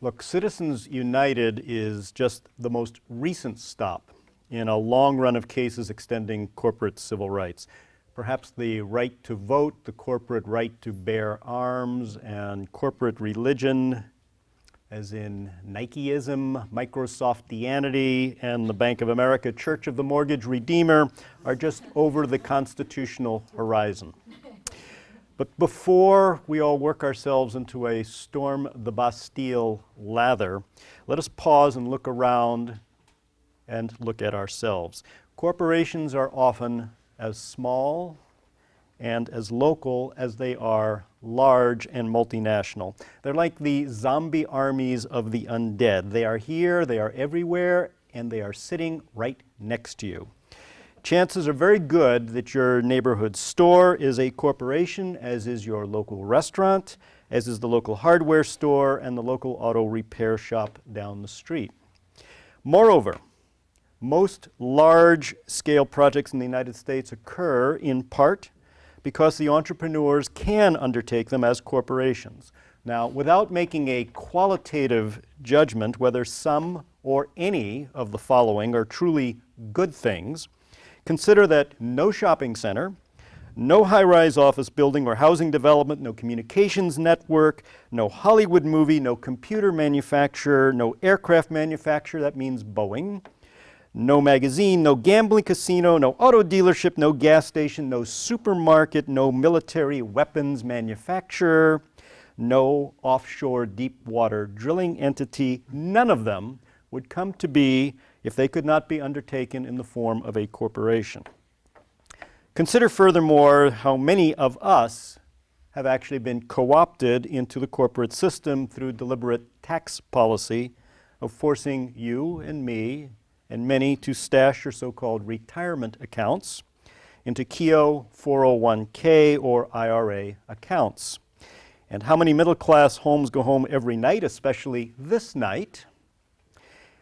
Look, Citizens United is just the most recent stop in a long run of cases extending corporate civil rights. Perhaps the right to vote, the corporate right to bear arms, and corporate religion, as in Nikeism, Microsoftianity, and the Bank of America Church of the Mortgage Redeemer, are just over the constitutional horizon. But before we all work ourselves into a storm the Bastille lather, let us pause and look around and look at ourselves. Corporations are often as small and as local as they are large and multinational. They're like the zombie armies of the undead. They are here, they are everywhere, and they are sitting right next to you. Chances are very good that your neighborhood store is a corporation, as is your local restaurant, as is the local hardware store and the local auto repair shop down the street. Moreover, most large-scale projects in the United States occur in part because the entrepreneurs can undertake them as corporations. Now, without making a qualitative judgment whether some or any of the following are truly good things, consider that no shopping center, no high-rise office building or housing development, no communications network, no Hollywood movie, no computer manufacturer, no aircraft manufacturer, that means Boeing, no magazine, no gambling casino, no auto dealership, no gas station, no supermarket, no military weapons manufacturer, no offshore deep water drilling entity, none of them would come to be if they could not be undertaken in the form of a corporation. Consider furthermore how many of us have actually been co-opted into the corporate system through deliberate tax policy of forcing you and me and many to stash your so-called retirement accounts into Keogh 401k or IRA accounts. And how many middle-class homes go home every night, especially this night,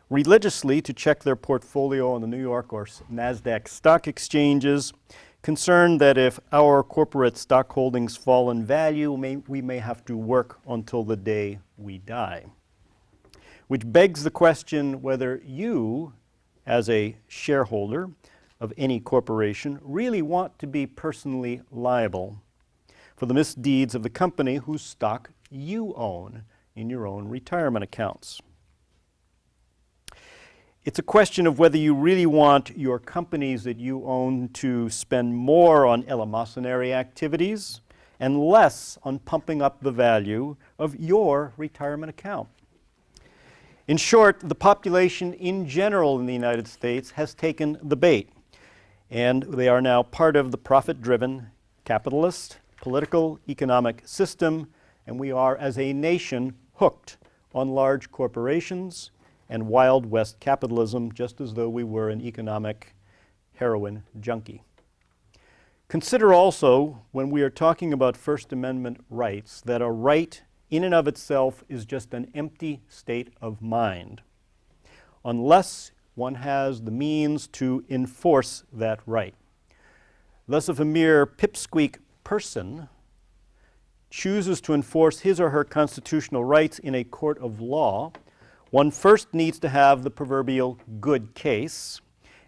religiously to check their portfolio on the New York or NASDAQ stock exchanges, concerned that if our corporate stock holdings fall in value, we may have to work until the day we die. Which begs the question whether you, as a shareholder of any corporation, really want to be personally liable for the misdeeds of the company whose stock you own in your own retirement accounts. It's a question of whether you really want your companies that you own to spend more on eleemosynary activities and less on pumping up the value of your retirement account. In short, the population in general in the United States has taken the bait, and they are now part of the profit-driven capitalist, political, economic system, and we are, as a nation, hooked on large corporations and Wild West capitalism, just as though we were an economic heroin junkie. Consider also, when we are talking about First Amendment rights, that a right in and of itself is just an empty state of mind, unless one has the means to enforce that right. Thus, if a mere pipsqueak person chooses to enforce his or her constitutional rights in a court of law, one first needs to have the proverbial good case,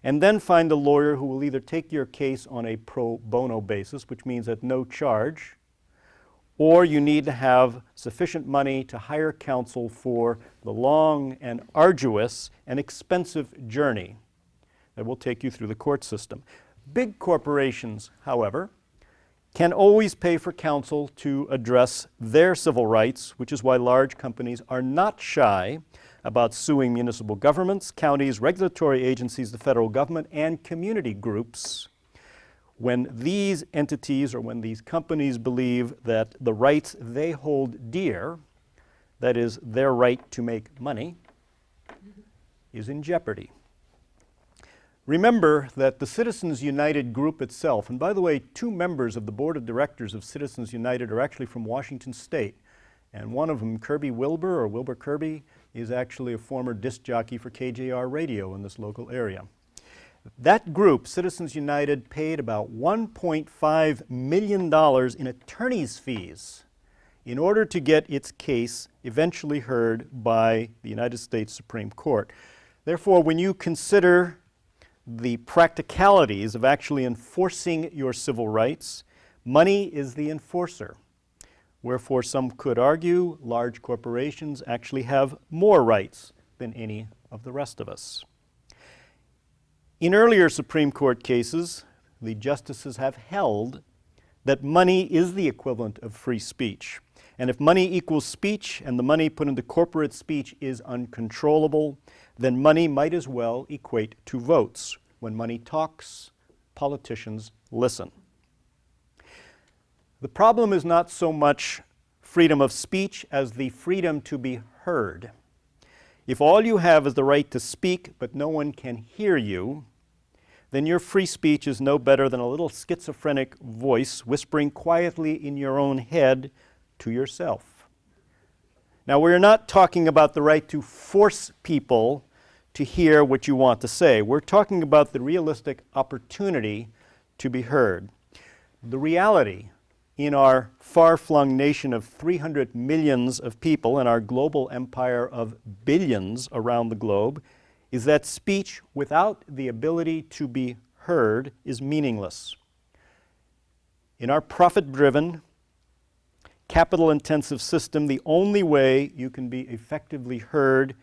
and then find a lawyer who will either take your case on a pro bono basis, which means at no charge, or you need to have sufficient money to hire counsel for the long and arduous and expensive journey that will take you through the court system. Big corporations, however, can always pay for counsel to address their civil rights, which is why large companies are not shy about suing municipal governments, counties, regulatory agencies, the federal government, and community groups when these entities or when these companies believe that the rights they hold dear, that is, their right to make money, is in jeopardy. Remember that the Citizens United group itself, and by the way, 2 members of the board of directors of Citizens United are actually from Washington State, and one of them, Kirby Wilbur, or Wilbur Kirby, is actually a former disc jockey for KJR Radio in this local area. That group, Citizens United, paid about $1.5 million in attorney's fees in order to get its case eventually heard by the United States Supreme Court. Therefore, when you consider the practicalities of actually enforcing your civil rights, money is the enforcer. Wherefore, some could argue large corporations actually have more rights than any of the rest of us. In earlier Supreme Court cases, the justices have held that money is the equivalent of free speech. And if money equals speech and the money put into corporate speech is uncontrollable, then money might as well equate to votes. When money talks, politicians listen. The problem is not so much freedom of speech as the freedom to be heard. If all you have is the right to speak, but no one can hear you, then your free speech is no better than a little schizophrenic voice whispering quietly in your own head to yourself. Now, we're not talking about the right to force people to hear what you want to say. We're talking about the realistic opportunity to be heard. The reality in our far-flung nation of 300 millions of people and our global empire of billions around the globe is that speech without the ability to be heard is meaningless. In our profit-driven, capital-intensive system, the only way you can be effectively heard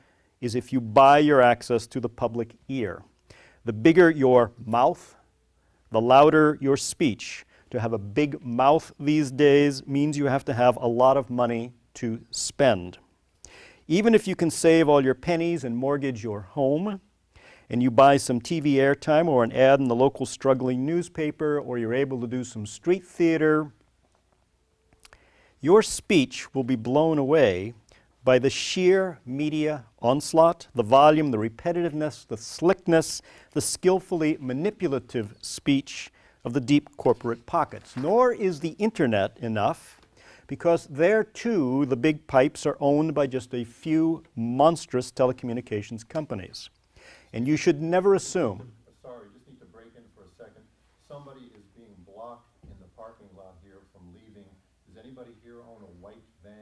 is if you buy your access to the public ear. The bigger your mouth, the louder your speech. To have a big mouth these days means you have to have a lot of money to spend. Even if you can save all your pennies and mortgage your home, and you buy some TV airtime or an ad in the local struggling newspaper, or you're able to do some street theater, your speech will be blown away by the sheer media onslaught, the volume, the repetitiveness, the slickness, the skillfully manipulative speech of the deep corporate pockets. Nor is the internet enough, because there too the big pipes are owned by just a few monstrous telecommunications companies. And you should never assume. Sorry, just need to break in for a second. Somebody is being blocked in the parking lot here from leaving. Does anybody here own a white van?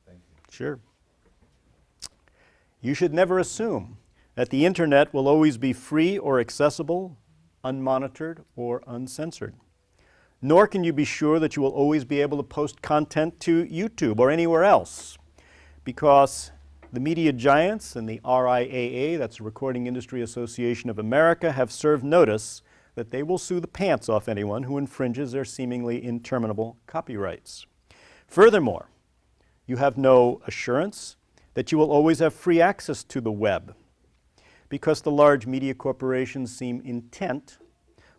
Thank you. Sure. You should never assume that the internet will always be free or accessible, unmonitored or uncensored. Nor can you be sure that you will always be able to post content to YouTube or anywhere else, because the media giants and the RIAA, that's the Recording Industry Association of America, have served notice that they will sue the pants off anyone who infringes their seemingly interminable copyrights. Furthermore, you have no assurance that you will always have free access to the web, because the large media corporations seem intent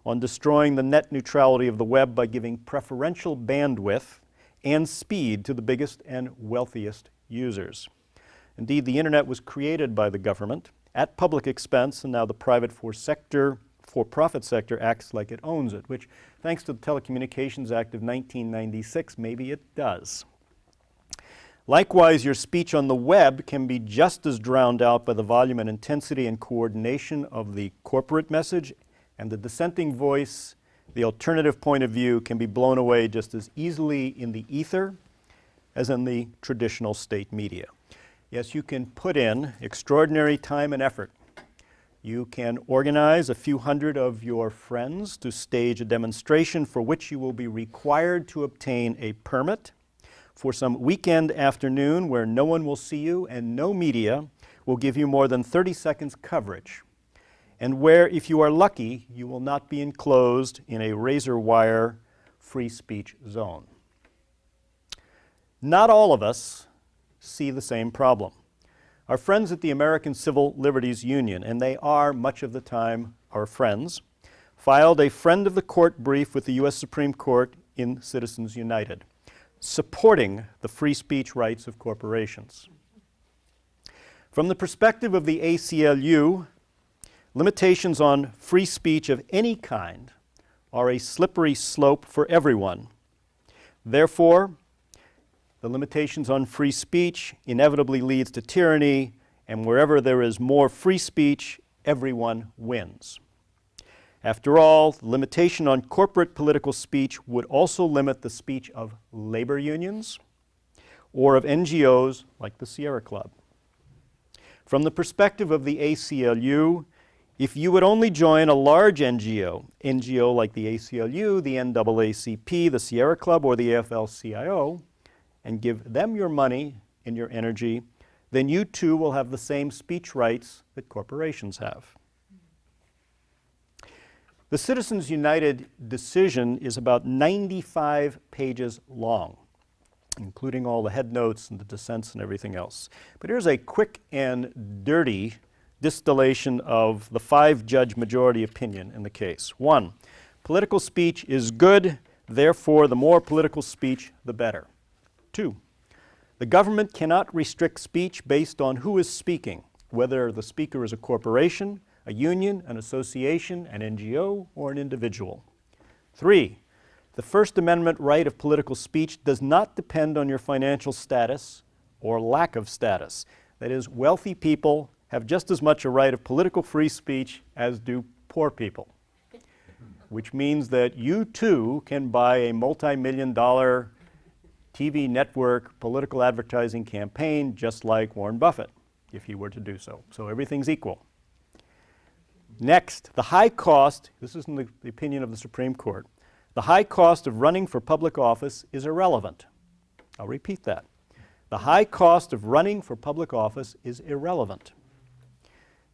on destroying the net neutrality of the web by giving preferential bandwidth and speed to the biggest and wealthiest users. Indeed, the internet was created by the government at public expense, and now the private for-profit sector acts like it owns it, which, thanks to the Telecommunications Act of 1996, maybe it does. Likewise, your speech on the web can be just as drowned out by the volume and intensity and coordination of the corporate message, and the dissenting voice, the alternative point of view, can be blown away just as easily in the ether as in the traditional state media. Yes, you can put in extraordinary time and effort. You can organize a few hundred of your friends to stage a demonstration for which you will be required to obtain a permit for some weekend afternoon where no one will see you and no media will give you more than 30 seconds coverage, and where, if you are lucky, you will not be enclosed in a razor wire free speech zone. Not all of us see the same problem. Our friends at the American Civil Liberties Union, and they are much of the time our friends, filed a friend of the court brief with the U.S. Supreme Court in Citizens United, supporting the free speech rights of corporations. From the perspective of the ACLU, limitations on free speech of any kind are a slippery slope for everyone. Therefore, the limitations on free speech inevitably leads to tyranny, and wherever there is more free speech, everyone wins. After all, the limitation on corporate political speech would also limit the speech of labor unions or of NGOs like the Sierra Club. From the perspective of the ACLU, if you would only join a large NGO like the ACLU, the NAACP, the Sierra Club, or the AFL-CIO, and give them your money and your energy, then you too will have the same speech rights that corporations have. The Citizens United decision is about 95 pages long, including all the headnotes and the dissents and everything else. But here's a quick and dirty distillation of the 5-judge majority opinion in the case. 1, political speech is good, therefore the more political speech, the better. 2, the government cannot restrict speech based on who is speaking, whether the speaker is a corporation, a union, an association, an NGO, or an individual. 3, the First Amendment right of political speech does not depend on your financial status or lack of status. That is, wealthy people have just as much a right of political free speech as do poor people, which means that you too can buy a multi-million-dollar TV network political advertising campaign just like Warren Buffett, if he were to do so. So everything's equal. Next, the high cost, this is in the opinion of the Supreme Court, the high cost of running for public office is irrelevant. I'll repeat that. The high cost of running for public office is irrelevant.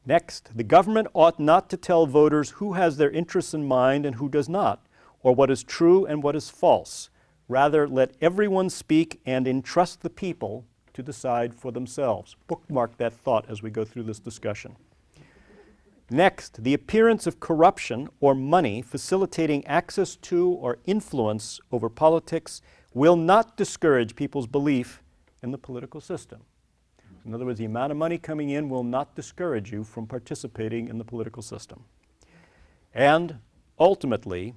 Next, the government ought not to tell voters who has their interests in mind and who does not, or what is true and what is false. Rather, let everyone speak and entrust the people to decide for themselves. Bookmark that thought as we go through this discussion. Next, the appearance of corruption or money facilitating access to or influence over politics will not discourage people's belief in the political system. In other words, the amount of money coming in will not discourage you from participating in the political system. And ultimately,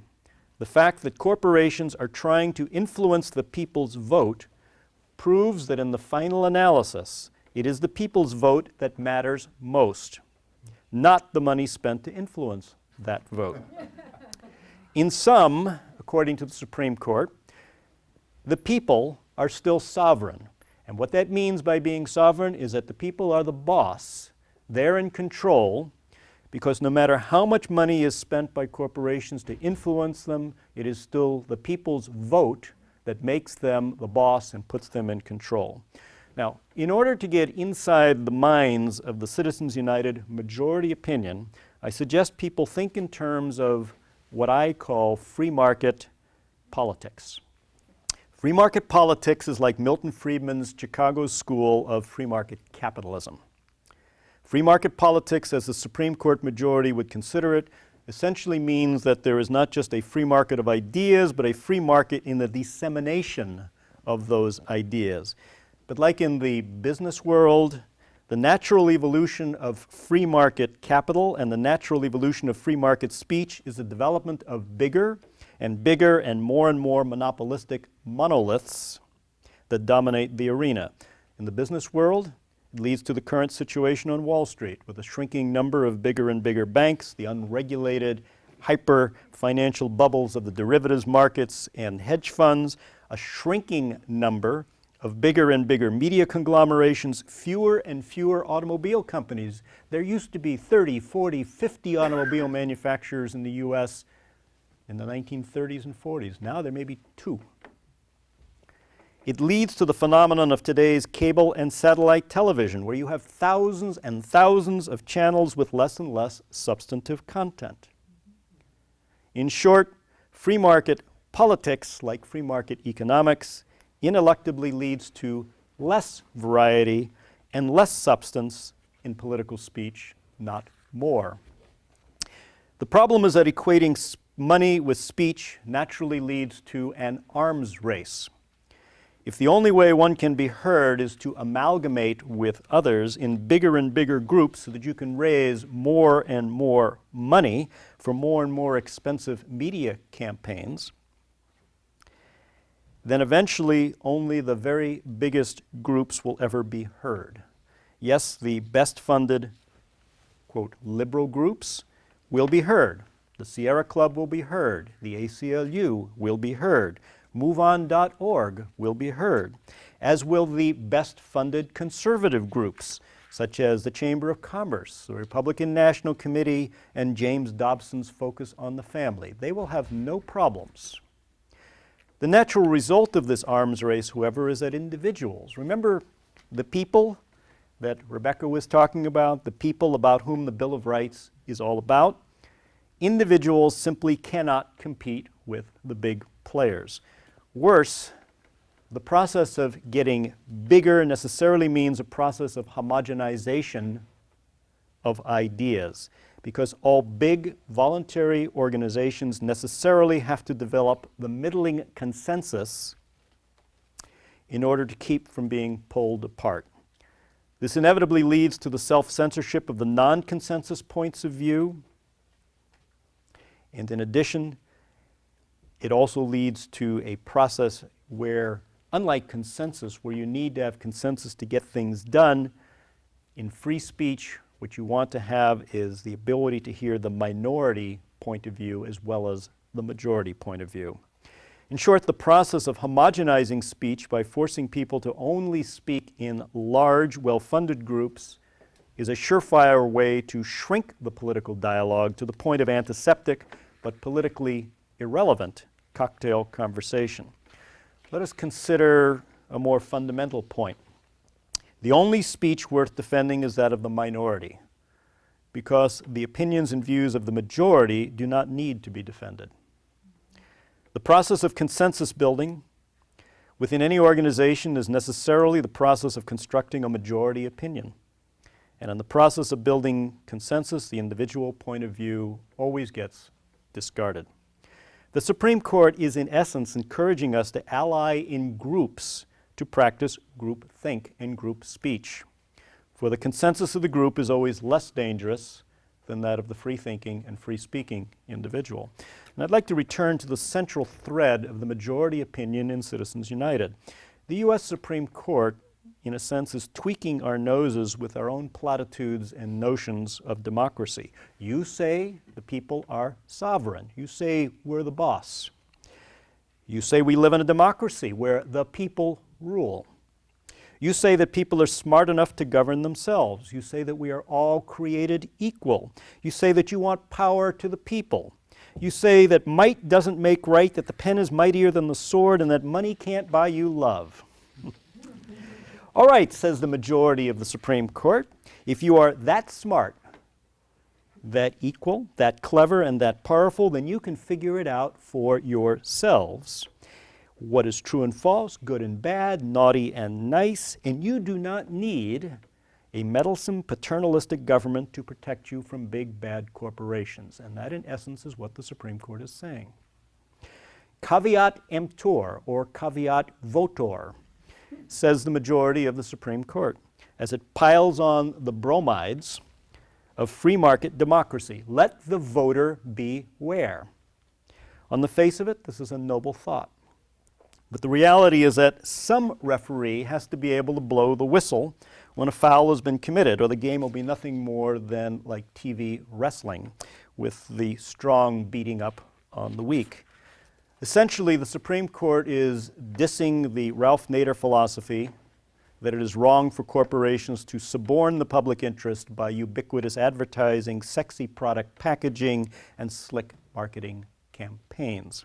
the fact that corporations are trying to influence the people's vote proves that in the final analysis, it is the people's vote that matters most, not the money spent to influence that vote. In sum, according to the Supreme Court, the people are still sovereign. And what that means by being sovereign is that the people are the boss. They're in control, because no matter how much money is spent by corporations to influence them, it is still the people's vote that makes them the boss and puts them in control. Now, in order to get inside the minds of the Citizens United majority opinion, I suggest people think in terms of what I call free market politics. Free market politics is like Milton Friedman's Chicago School of Free Market Capitalism. Free market politics, as the Supreme Court majority would consider it, essentially means that there is not just a free market of ideas, but a free market in the dissemination of those ideas. But like in the business world, the natural evolution of free market capital and the natural evolution of free market speech is the development of bigger and more monopolistic monoliths that dominate the arena. In the business world, it leads to the current situation on Wall Street with a shrinking number of bigger and bigger banks, the unregulated hyper-financial bubbles of the derivatives markets and hedge funds, a shrinking number of bigger and bigger media conglomerations, fewer and fewer automobile companies. There used to be 30, 40, 50 automobile manufacturers in the U.S. in the 1930s and 40s. Now there may be 2. It leads to the phenomenon of today's cable and satellite television, where you have thousands and thousands of channels with less and less substantive content. In short, free market politics, like free market economics, ineluctably leads to less variety and less substance in political speech, not more. The problem is that equating money with speech naturally leads to an arms race. If the only way one can be heard is to amalgamate with others in bigger and bigger groups so that you can raise more and more money for more and more expensive media campaigns, then eventually only the very biggest groups will ever be heard. Yes, the best funded, quote, liberal groups will be heard. The Sierra Club will be heard. The ACLU will be heard. MoveOn.org will be heard, as will the best-funded conservative groups, such as the Chamber of Commerce, the Republican National Committee, and James Dobson's Focus on the Family. They will have no problems. The natural result of this arms race, however, is that individuals, remember the people that Rebecca was talking about, the people about whom the Bill of Rights is all about, individuals simply cannot compete with the big players. Worse, the process of getting bigger necessarily means a process of homogenization of ideas, because all big voluntary organizations necessarily have to develop the middling consensus in order to keep from being pulled apart. This inevitably leads to the self-censorship of the non-consensus points of view, and in addition, it also leads to a process where, unlike consensus, where you need to have consensus to get things done, in free speech, what you want to have is the ability to hear the minority point of view as well as the majority point of view. In short, the process of homogenizing speech by forcing people to only speak in large, well-funded groups is a surefire way to shrink the political dialogue to the point of antiseptic but politically irrelevant cocktail conversation. Let us consider a more fundamental point. The only speech worth defending is that of the minority, because the opinions and views of the majority do not need to be defended. The process of consensus building within any organization is necessarily the process of constructing a majority opinion. And in the process of building consensus, the individual point of view always gets discarded. The Supreme Court is in essence encouraging us to ally in groups to practice group think and group speech. For the consensus of the group is always less dangerous than that of the free-thinking and free-speaking individual. And I'd like to return to the central thread of the majority opinion in Citizens United. The U.S. Supreme Court, in a sense, is tweaking our noses with our own platitudes and notions of democracy. You say the people are sovereign. You say we're the boss. You say we live in a democracy where the people rule. You say that people are smart enough to govern themselves. You say that we are all created equal. You say that you want power to the people. You say that might doesn't make right, that the pen is mightier than the sword, and that money can't buy you love. All right, says the majority of the Supreme Court, if you are that smart, that equal, that clever, and that powerful, then you can figure it out for yourselves. What is true and false, good and bad, naughty and nice, and you do not need a meddlesome, paternalistic government to protect you from big, bad corporations. And that, in essence, is what the Supreme Court is saying. Caveat emptor, or caveat votor, says the majority of the Supreme Court, as it piles on the bromides of free market democracy. Let the voter beware. On the face of it, this is a noble thought. But the reality is that some referee has to be able to blow the whistle when a foul has been committed, or the game will be nothing more than like TV wrestling, with the strong beating up on the weak. Essentially, the Supreme Court is dissing the Ralph Nader philosophy that it is wrong for corporations to suborn the public interest by ubiquitous advertising, sexy product packaging, and slick marketing campaigns.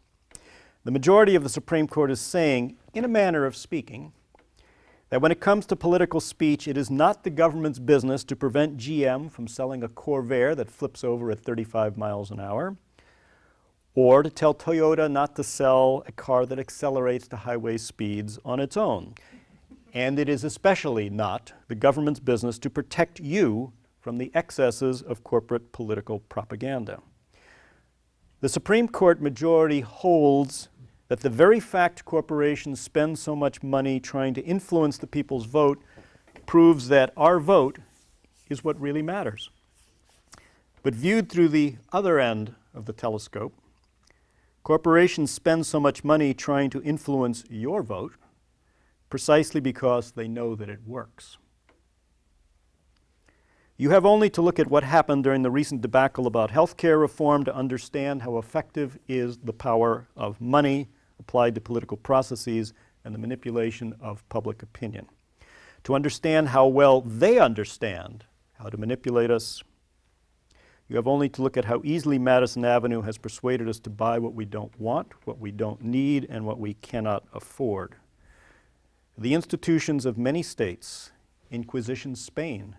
The majority of the Supreme Court is saying, in a manner of speaking, that when it comes to political speech, it is not the government's business to prevent GM from selling a Corvair that flips over at 35 miles an hour, or to tell Toyota not to sell a car that accelerates to highway speeds on its own. And it is especially not the government's business to protect you from the excesses of corporate political propaganda. The Supreme Court majority holds that the very fact corporations spend so much money trying to influence the people's vote proves that our vote is what really matters. But viewed through the other end of the telescope, corporations spend so much money trying to influence your vote precisely because they know that it works. You have only to look at what happened during the recent debacle about health care reform to understand how effective is the power of money applied to political processes and the manipulation of public opinion. To understand how well they understand how to manipulate us, you have only to look at how easily Madison Avenue has persuaded us to buy what we don't want, what we don't need, and what we cannot afford. The institutions of many states, Inquisition Spain,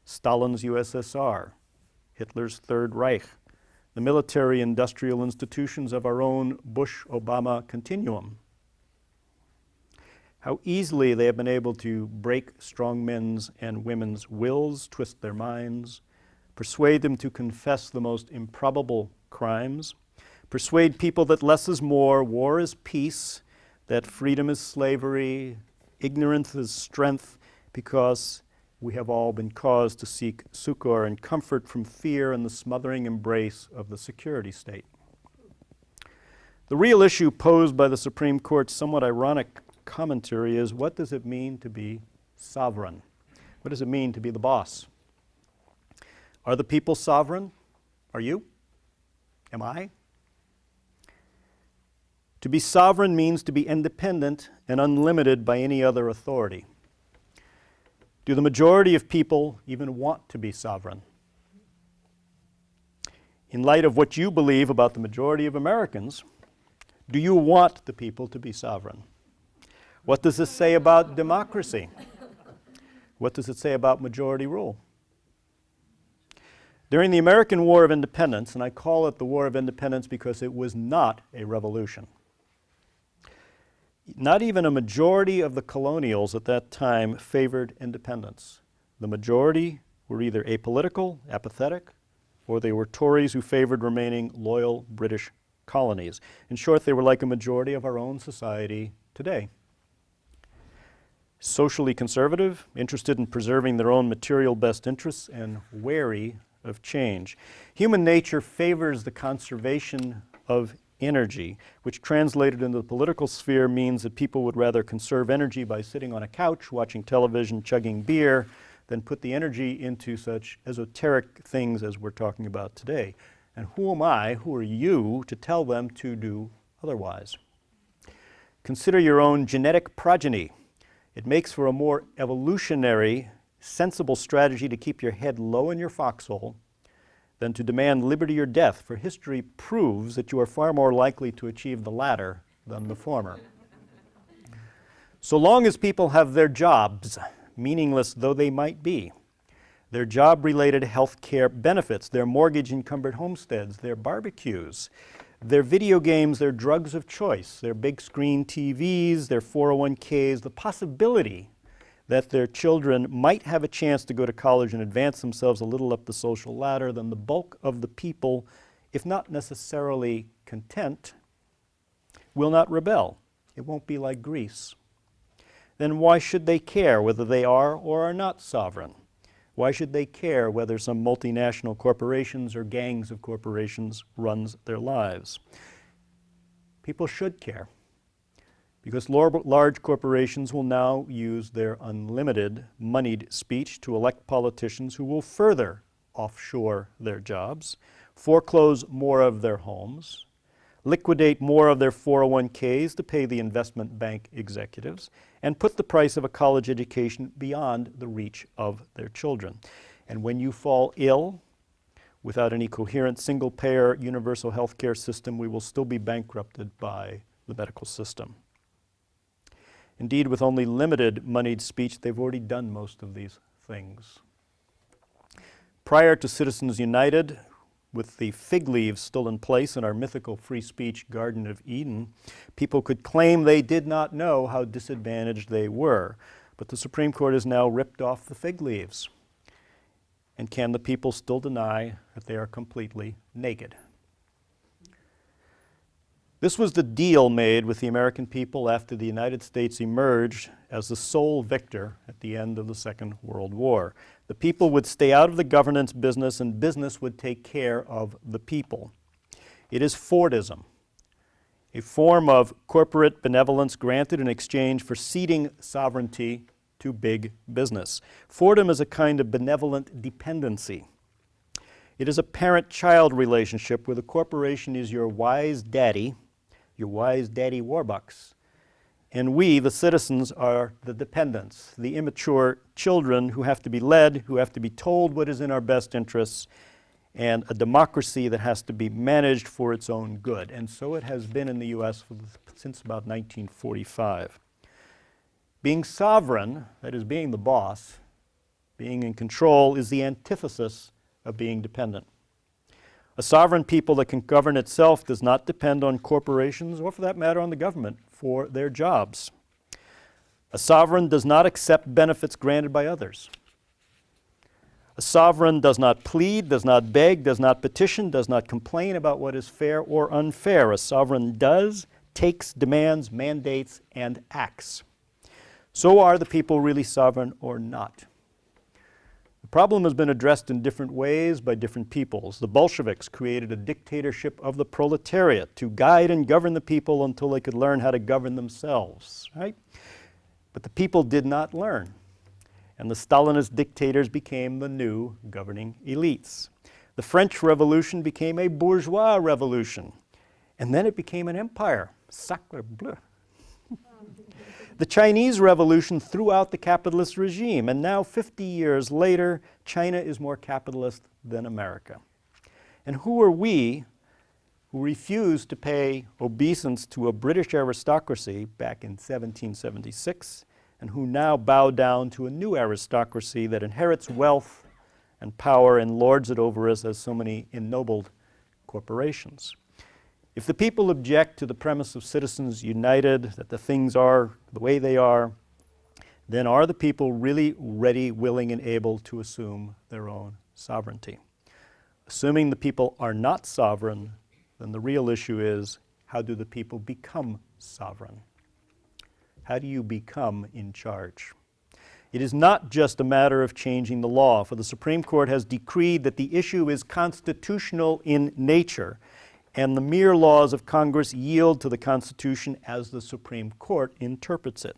Stalin's USSR, Hitler's Third Reich, the military-industrial institutions of our own Bush-Obama continuum. How easily they have been able to break strong men's and women's wills, twist their minds, persuade them to confess the most improbable crimes, persuade people that less is more, war is peace, that freedom is slavery, ignorance is strength, because we have all been caused to seek succor and comfort from fear and the smothering embrace of the security state. The real issue posed by the Supreme Court's somewhat ironic commentary is, what does it mean to be sovereign? What does it mean to be the boss? Are the people sovereign? Are you? Am I? To be sovereign means to be independent and unlimited by any other authority. Do the majority of people even want to be sovereign? In light of what you believe about the majority of Americans, do you want the people to be sovereign? What does this say about democracy? What does it say about majority rule? During the American War of Independence, and I call it the War of Independence because it was not a revolution, not even a majority of the colonials at that time favored independence. The majority were either apolitical, apathetic, or they were Tories who favored remaining loyal British colonies. In short, they were like a majority of our own society today. Socially conservative, interested in preserving their own material best interests, and wary of change. Human nature favors the conservation of energy, which translated into the political sphere means that people would rather conserve energy by sitting on a couch, watching television, chugging beer, than put the energy into such esoteric things as we're talking about today. And who am I, who are you, to tell them to do otherwise? Consider your own genetic progeny. It makes for a more evolutionary, sensible strategy to keep your head low in your foxhole than to demand liberty or death, for history proves that you are far more likely to achieve the latter than the former. So long as people have their jobs, meaningless though they might be, their job-related health care benefits, their mortgage-encumbered homesteads, their barbecues, their video games, their drugs of choice, their big screen TVs, their 401ks, the possibility that their children might have a chance to go to college and advance themselves a little up the social ladder, then the bulk of the people, if not necessarily content, will not rebel. It won't be like Greece. Then why should they care whether they are or are not sovereign? Why should they care whether some multinational corporations or gangs of corporations runs their lives? People should care, because large corporations will now use their unlimited moneyed speech to elect politicians who will further offshore their jobs, foreclose more of their homes, liquidate more of their 401ks to pay the investment bank executives, and put the price of a college education beyond the reach of their children. And when you fall ill, without any coherent single-payer universal health care system, we will still be bankrupted by the medical system. Indeed, with only limited moneyed speech, they've already done most of these things. Prior to Citizens United, with the fig leaves still in place in our mythical free speech Garden of Eden, people could claim they did not know how disadvantaged they were. But the Supreme Court has now ripped off the fig leaves. And can the people still deny that they are completely naked? This was the deal made with the American people after the United States emerged as the sole victor at the end of the Second World War. The people would stay out of the governance business, and business would take care of the people. It is Fordism, a form of corporate benevolence granted in exchange for ceding sovereignty to big business. Fordham is a kind of benevolent dependency. It is a parent-child relationship where the corporation is your wise daddy Warbucks, and we, the citizens, are the dependents, the immature children who have to be led, who have to be told what is in our best interests, and a democracy that has to be managed for its own good. And so it has been in the U.S. since about 1945. Being sovereign, that is, being the boss, being in control, is the antithesis of being dependent. A sovereign people that can govern itself does not depend on corporations, or for that matter on the government, for their jobs. A sovereign does not accept benefits granted by others. A sovereign does not plead, does not beg, does not petition, does not complain about what is fair or unfair. A sovereign does, takes, demands, mandates, and acts. So are the people really sovereign or not? The problem has been addressed in different ways by different peoples. The Bolsheviks created a dictatorship of the proletariat to guide and govern the people until they could learn how to govern themselves, right? But the people did not learn, and the Stalinist dictators became the new governing elites. The French Revolution became a bourgeois revolution, and then it became an empire. Sacre bleu. The Chinese Revolution threw out the capitalist regime, and now 50 years later, China is more capitalist than America. And who are we who refused to pay obeisance to a British aristocracy back in 1776, and who now bow down to a new aristocracy that inherits wealth and power and lords it over us as so many ennobled corporations? If the people object to the premise of Citizens United, that the things are the way they are, then are the people really ready, willing, and able to assume their own sovereignty? Assuming the people are not sovereign, then the real issue is, how do the people become sovereign? How do you become in charge? It is not just a matter of changing the law, for the Supreme Court has decreed that the issue is constitutional in nature, and the mere laws of Congress yield to the Constitution as the Supreme Court interprets it.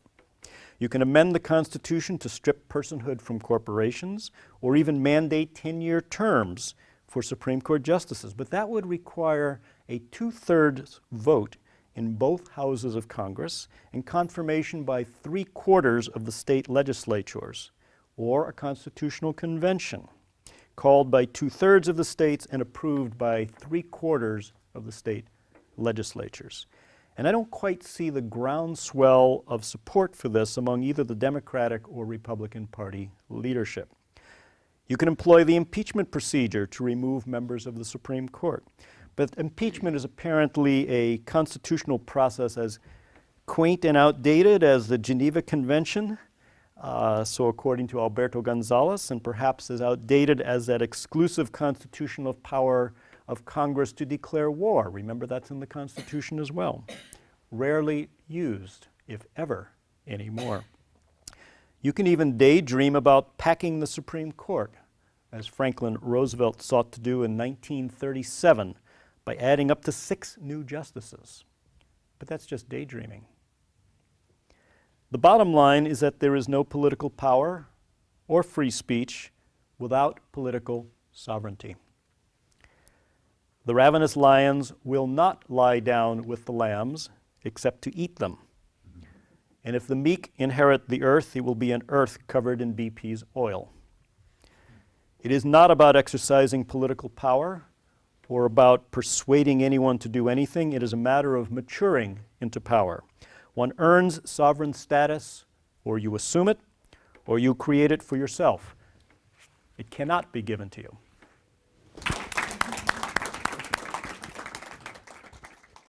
You can amend the Constitution to strip personhood from corporations, or even mandate 10-year terms for Supreme Court justices, but that would require a 2/3 vote in both houses of Congress and confirmation by 3/4 of the state legislatures, or a constitutional convention called by 2/3 of the states and approved by 3/4 of the state legislatures. And I don't quite see the groundswell of support for this among either the Democratic or Republican Party leadership. You can employ the impeachment procedure to remove members of the Supreme Court. But impeachment is apparently a constitutional process as quaint and outdated as the Geneva Convention, so according to Alberto Gonzales, and perhaps as outdated as that exclusive constitutional power of Congress to declare war. Remember, that's in the Constitution as well. Rarely used, if ever, anymore. You can even daydream about packing the Supreme Court, as Franklin Roosevelt sought to do in 1937 by adding up to 6 new justices. But that's just daydreaming. The bottom line is that there is no political power or free speech without political sovereignty. The ravenous lions will not lie down with the lambs except to eat them. And if the meek inherit the earth, it will be an earth covered in BP's oil. It is not about exercising political power or about persuading anyone to do anything. It is a matter of maturing into power. One earns sovereign status, or you assume it, or you create it for yourself. It cannot be given to you.